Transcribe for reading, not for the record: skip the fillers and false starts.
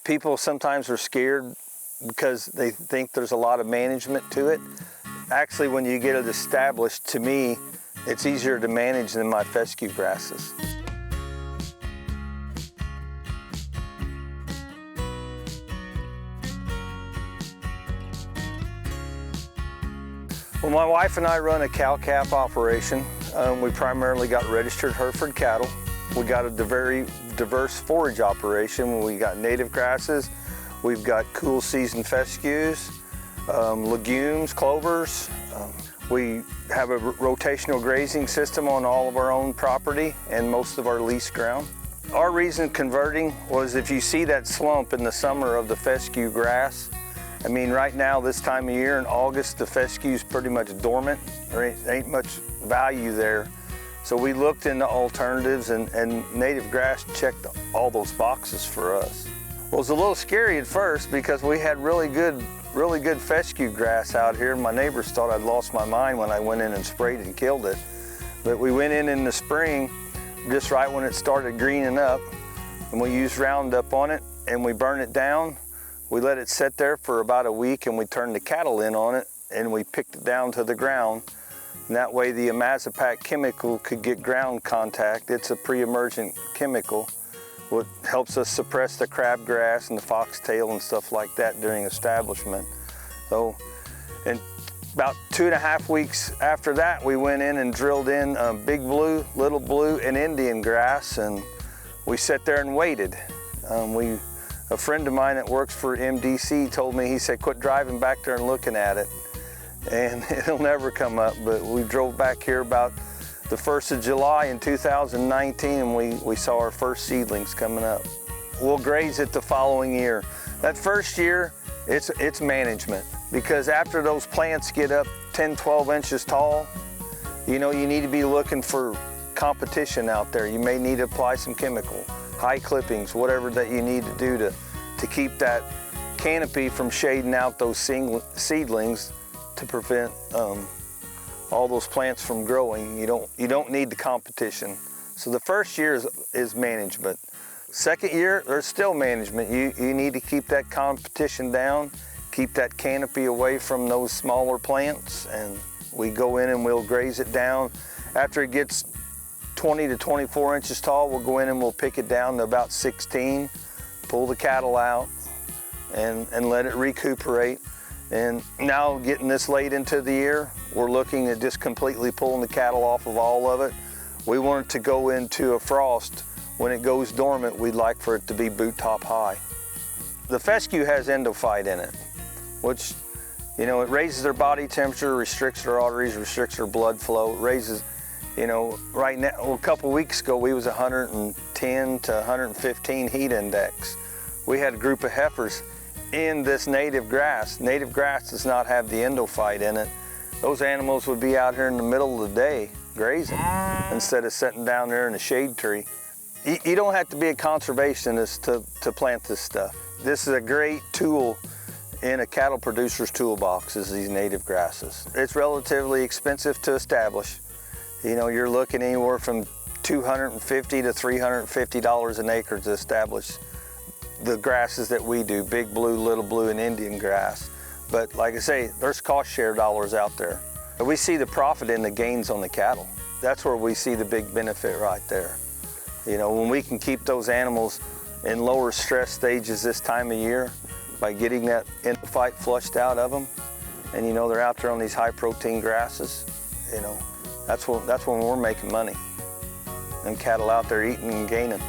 People sometimes are scared because they think there's a lot of management to it. Actually, when you get it established, to me, it's easier to manage than my fescue grasses. Well, my wife and I run a cow-calf operation. We primarily got registered Hereford cattle. We got a very diverse forage operation. We got native grasses, we've got cool season fescues, legumes, clovers. We have a rotational grazing system on all of our own property and most of our leased ground. Our reason converting was if you see that slump in the summer of the fescue grass, I mean, right now, this time of year in August, the fescue's pretty much dormant. There ain't much value there. So we looked into alternatives, and native grass checked all those boxes for us. Well, it was a little scary at first because we had really good fescue grass out here. My neighbors thought I'd lost my mind when I went in and sprayed and killed it. But we went in the spring, just right when it started greening up, and we used Roundup on it, and we burned it down. We let it sit there for about a week, and we turned the cattle in on it, and we picked it down to the ground. And that way the imazapac chemical could get ground contact. It's a pre-emergent chemical, what helps us suppress the crabgrass and the foxtail and stuff like that during establishment. So, and about 2.5 weeks after that, we went in and drilled in big blue, little blue, and Indian grass, and we sat there and waited. A friend of mine that works for MDC told me, he said, quit driving back there and looking at it, and it'll never come up. But we drove back here about the 1st of July in 2019, and we saw our first seedlings coming up. We'll graze it the following year. That first year, it's management, because after those plants get up 10, 12 inches tall, you know, you need to be looking for competition out there. You may need to apply some chemical, high clippings, whatever that you need to do to keep that canopy from shading out those seedlings to prevent all those plants from growing. You don't need the competition. So the first year is management. Second year, there's still management. You need to keep that competition down, keep that canopy away from those smaller plants, and we go in and we'll graze it down. After it gets 20 to 24 inches tall, we'll go in and we'll pick it down to about 16, pull the cattle out, and let it recuperate. And now, getting this late into the year, we're looking at just completely pulling the cattle off of all of it. We want it to go into a frost. When it goes dormant, we'd like for it to be boot top high. The fescue has endophyte in it, which, you know, it raises their body temperature, restricts their arteries, restricts their blood flow, raises, you know, right now, a couple weeks ago, we was 110 to 115 heat index. We had a group of heifers in this native grass. Native grass does not have the endophyte in it. Those animals would be out here in the middle of the day grazing instead of sitting down there in a shade tree. You don't have to be a conservationist to plant this stuff. This is a great tool in a cattle producer's toolbox, is these native grasses. It's relatively expensive to establish. You know, you're looking anywhere from $250 to $350 an acre to establish the grasses that we do, big blue, little blue, and Indian grass. But like I say, there's cost share dollars out there. We see the profit in the gains on the cattle. That's where we see the big benefit right there. You know, when we can keep those animals in lower stress stages this time of year by getting that endophyte flushed out of them, and you know, they're out there on these high protein grasses, you know, that's when we're making money. Them cattle out there eating and gaining.